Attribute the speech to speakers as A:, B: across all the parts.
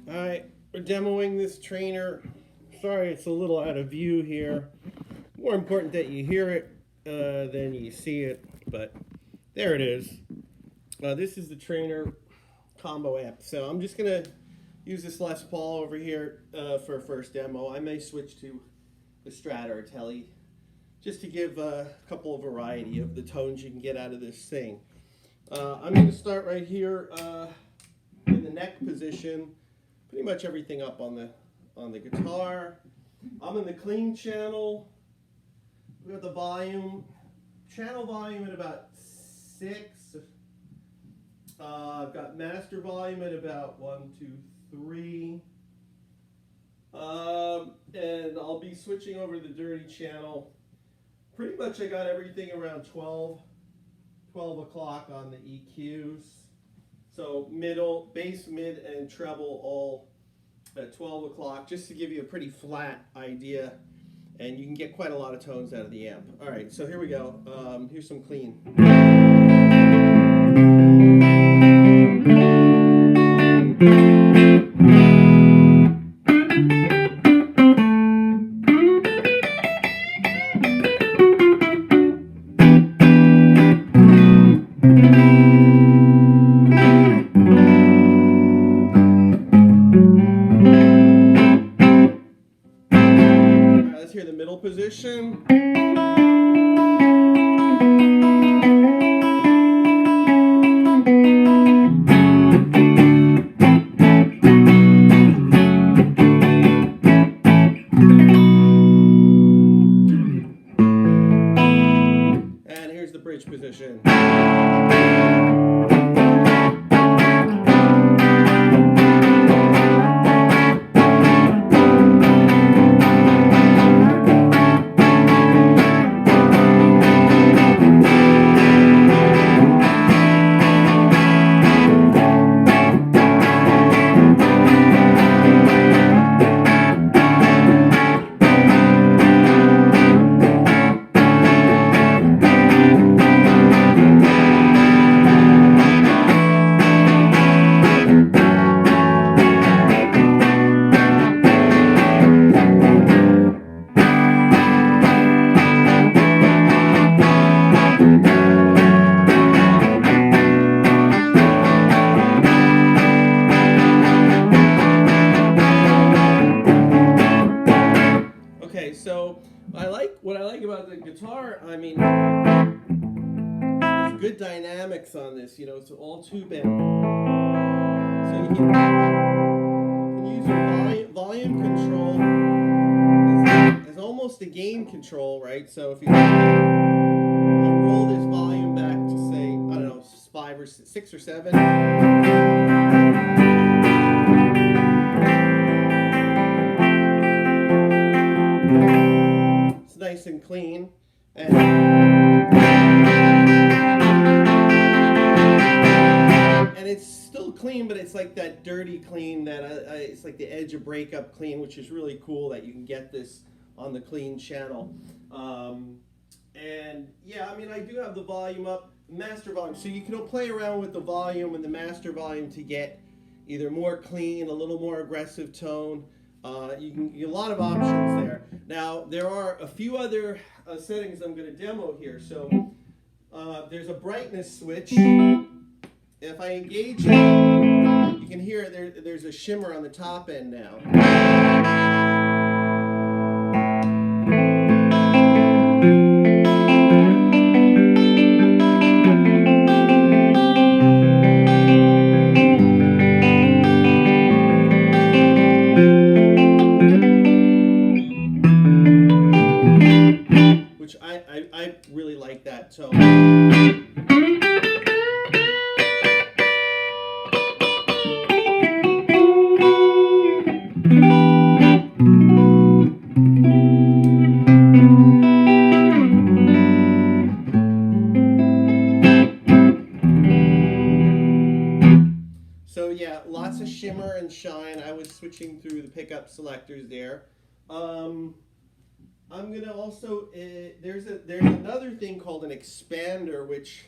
A: Alright, we're demoing this Traynor. Sorry it's a little out of view here. More important that you hear it than you see it, but there it is. This is the Traynor combo amp. So I'm just going to use this Les Paul over here for a first demo. I may switch to the Strat or a Tele just to give a couple of variety of the tones you can get out of this thing. I'm going to start right here in the neck position. Pretty much everything up on the guitar. I'm in the clean channel. We got the volume, channel volume at about 6. I've got master volume at about 1, 2, 3. And I'll be switching over to the dirty channel. Pretty much I got everything around 12 o'clock on the EQs. So middle, bass, mid, and treble all at 12 o'clock, just to give you a pretty flat idea. And you can get quite a lot of tones out of the amp. All right, so here we go. Here's some clean. Let's hear the middle position. And here's the bridge position. Okay, so what I like about the guitar, I mean, there's good dynamics on this, you know, it's all tube amp. So you can use your volume control as almost a gain control, right? So if you roll this volume back to say, I don't know, 5 or 6 or 7. It's nice and clean, and it's still clean, but it's like that dirty clean that it's like the edge of breakup clean, which is really cool that you can get this on the clean channel. And yeah, I mean, I do have the volume up, master volume, so you can play around with the volume and the master volume to get either more clean, a little more aggressive tone. You can get a lot of options there. Now, there are a few other settings I'm going to demo here. So there's a brightness switch. If I engage it, you can hear there's a shimmer on the top end now. Which I really like that tone. So yeah, lots of shimmer and shine. I was switching through the pickup selectors there. I'm gonna also there's another thing called an expander, which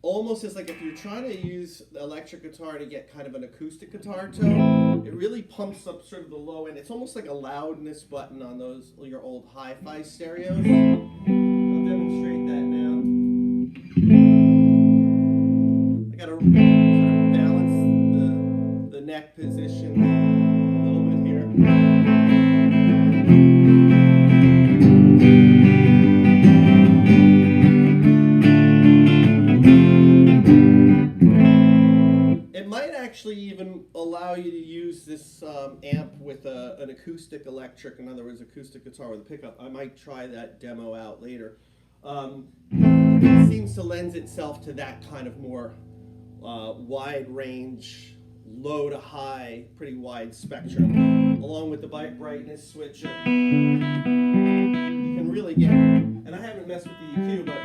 A: almost as like if you're trying to use the electric guitar to get kind of an acoustic guitar tone, it really pumps up sort of the low end. It's almost like a loudness button on those your old hi-fi stereos. I'll demonstrate that now. I gotta sort of balance the neck position a little bit here. Actually even allow you to use this amp with an acoustic electric, in other words, acoustic guitar with a pickup. I might try that demo out later. It seems to lend itself to that kind of more wide range, low to high, pretty wide spectrum, along with the brightness switch. You can really get, and I haven't messed with the EQ, but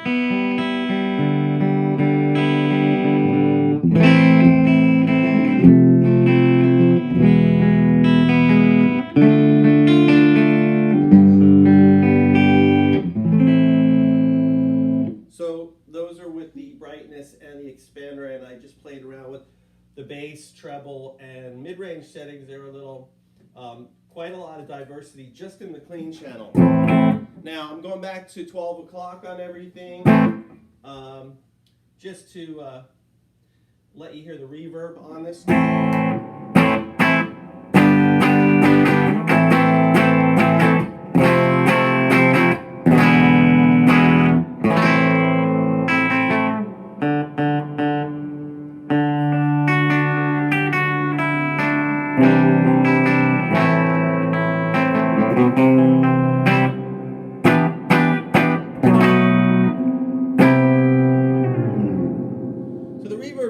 A: and the expander, and I just played around with the bass, treble, and mid-range settings. There were a little, quite a lot of diversity just in the clean channel. Now I'm going back to 12 o'clock on everything, just to let you hear the reverb on this.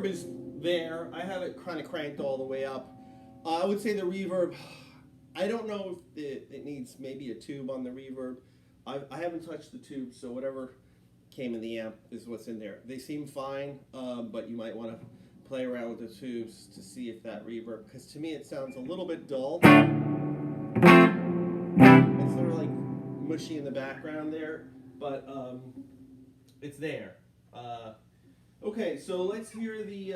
A: Is there. I have it kind of cranked all the way up. I would say the reverb, I don't know if it needs maybe a tube on the reverb. I haven't touched the tube, so whatever came in the amp is what's in there. They seem fine, but you might want to play around with the tubes to see if that reverb, because to me it sounds a little bit dull. It's sort of like mushy in the background there, but it's there. Okay, so let's hear the,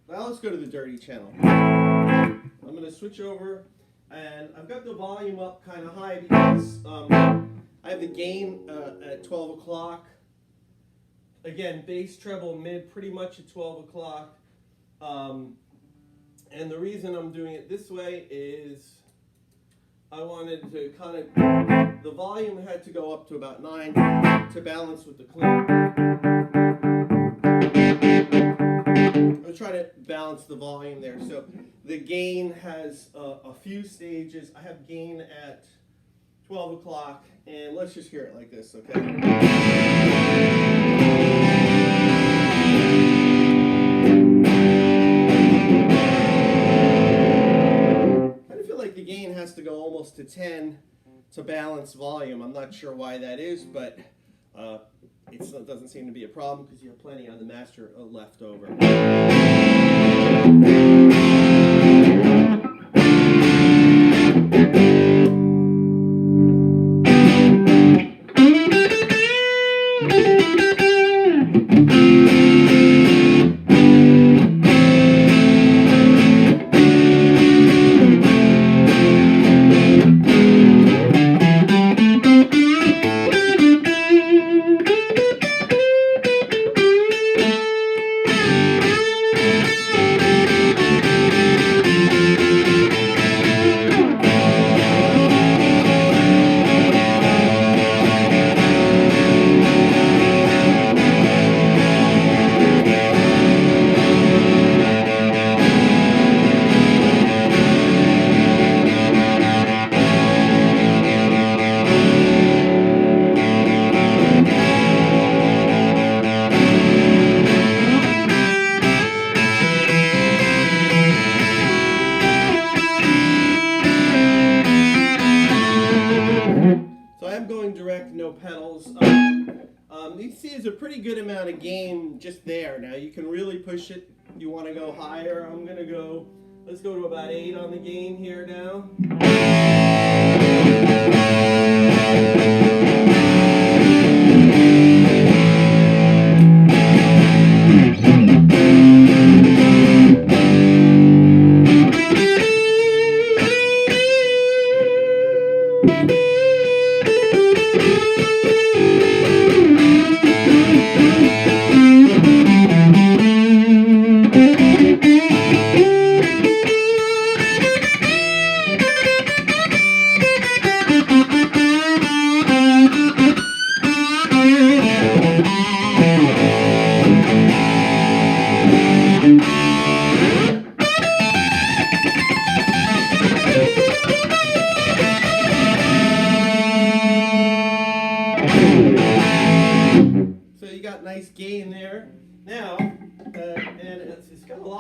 A: now let's go to the dirty channel. I'm going to switch over, and I've got the volume up kind of high because I have the gain at 12 o'clock. Again, bass, treble, mid, pretty much at 12 o'clock. And the reason I'm doing it this way is I wanted to kind of, the volume had to go up to about 9 to balance with the clean. I'm trying to balance the volume there. So the gain has a few stages. I have gain at 12 o'clock, and let's just hear it like this, okay? I feel like the gain has to go almost to 10 to balance volume. I'm not sure why that is, but it doesn't seem to be a problem because you have plenty on the master left over. No pedals. You see there's a pretty good amount of gain just there. Now you can really push it. You want to go higher. I'm going to go, let's go to about 8 on the gain here now.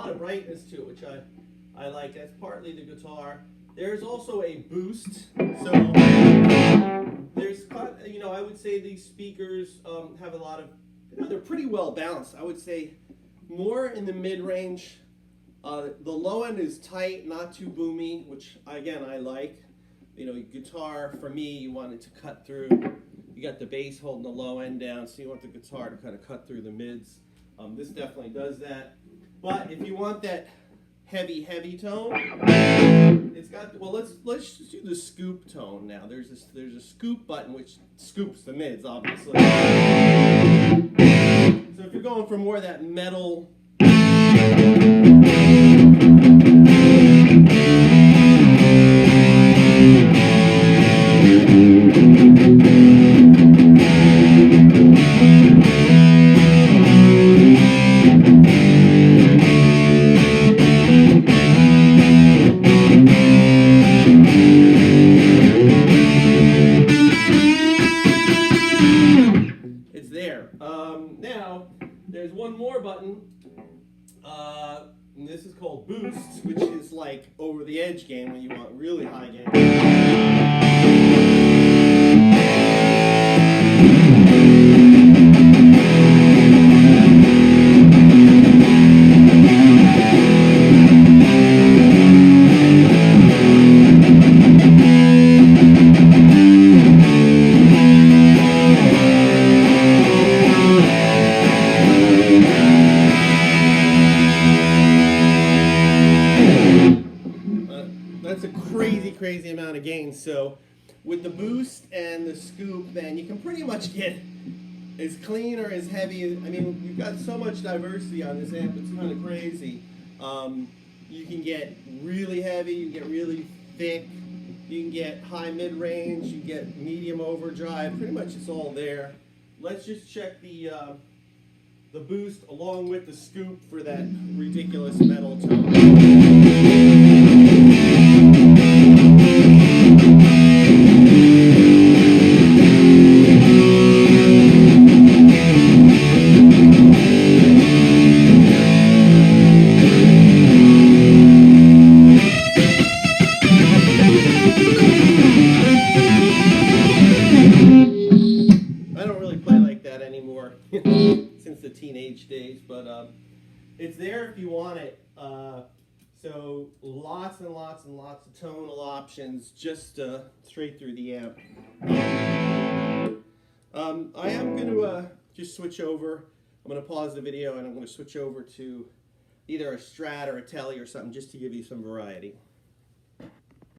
A: lot of brightness to it, which I like. That's partly the guitar. There's also a boost. So there's, you know, I would say these speakers have a lot of, you know, they're pretty well balanced. I would say more in the mid-range. The low end is tight, not too boomy, which again I like. You know, guitar for me, you want it to cut through. You got the bass holding the low end down, so you want the guitar to kind of cut through the mids. This definitely does that. But if you want that heavy tone, it's got, well, let's just do the scoop tone now. There's a scoop button which scoops the mids, obviously. So if you're going for more of that metal, it's there. Now, there's one more button, and this is called Boost, which is like over the edge gain when you want really high gain. That's a crazy amount of gain. So with the boost and the scoop, man, you can pretty much get as clean or as heavy as, I mean, you've got so much diversity on this amp, it's kind of crazy. You can get really heavy, you can get really thick, you can get high mid-range, you can get medium overdrive, pretty much it's all there. Let's just check the boost along with the scoop for that ridiculous metal tone. Anymore since the teenage days, but it's there if you want it. So lots and lots of tonal options just straight through the amp. I am going to just switch over. I'm going to pause the video and I'm going to switch over to either a Strat or a Tele or something just to give you some variety.